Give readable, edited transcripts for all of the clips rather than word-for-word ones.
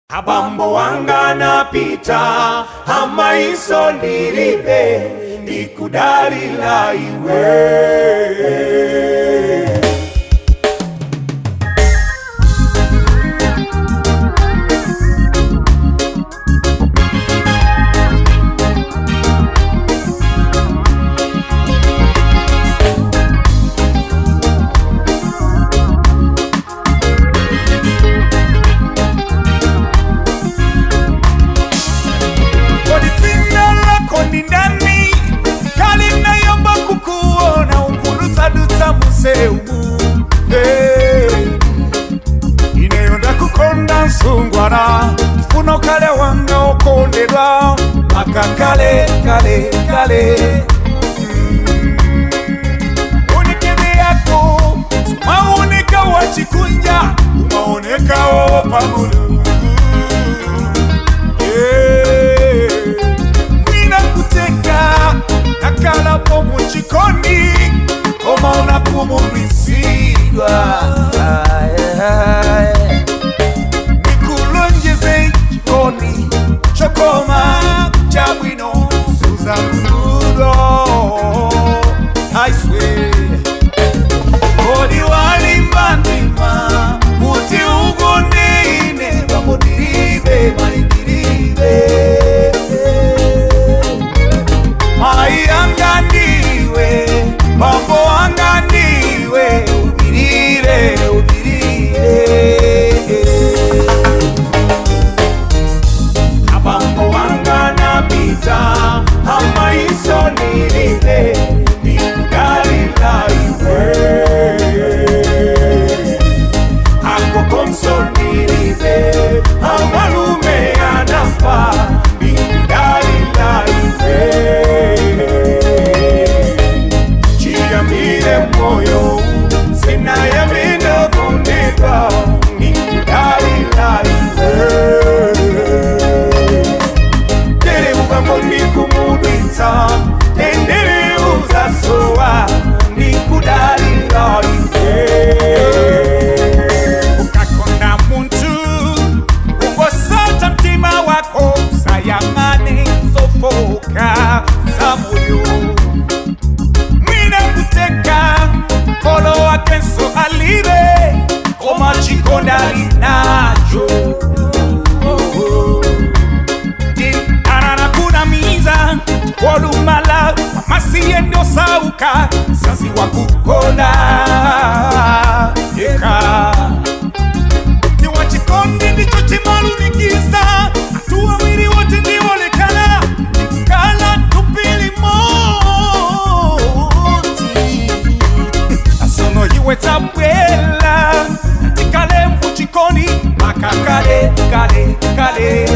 Abambo wanga napita amaiso ndiribe nikudalila iwe. Ineyonda kukonda nsungwana funo kale wanga okondedwa maka kale unikebe yako maunika wachikunja umaoneka opamulu Nina kuteka nakala pomu chikoni Omaona kumurisidwa Nikulonjeze chikoni Chokoma chabwino Suza kunudo I swear Odi wali mbandima Muti ugondeine Bamodiribe Manidiribe Mayanga ndiwe Bambo wanga ndiwe ubirire Abambo wanga napita amaiso niribe nikudalila iwe Ako konso niribe amalume anafa nikudalila iwe moyo sina ya mina kondeka nikudalila iwe Tere ubamboni kumudita Tendere uzasoa nikudalila iwe Ukakonda muntu Ungosata mtima wako Sayamane zofoka Samuyo Kolo wakenso alive Koma chikonda linajo Anana kuna miza Kolumala Masiye ndio sauka Sasi wakukonda Eka Tiwa chikondi ndicho chimalu nikiza Atuwa wiri wote ndiwolekana Kala tupili Iwe tabwela Tikale mbuchikoni Maka kale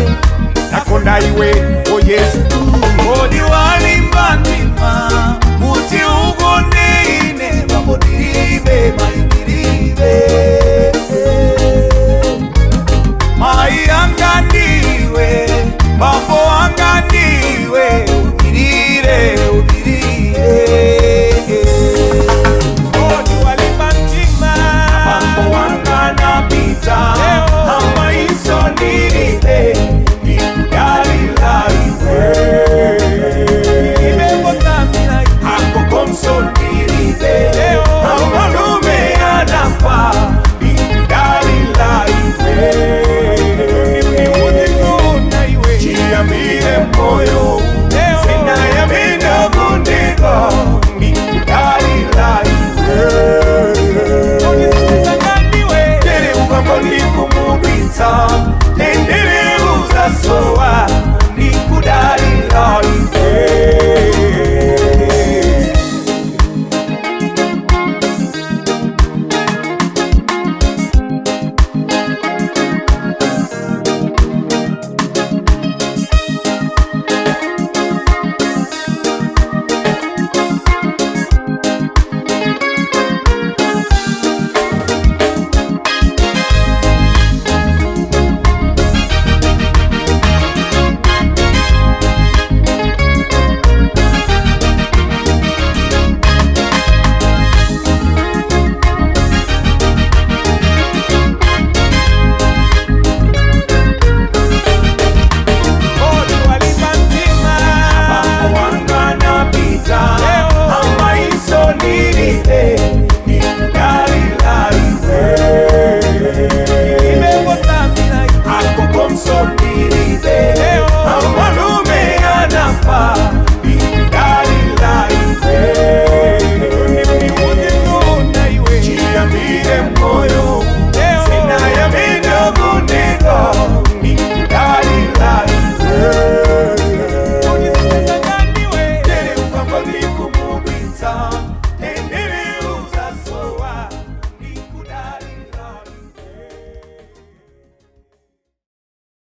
Nakonda iwe o Yesu Odi wali mbandima Muti ugondeine Bamodiribe Manidiribe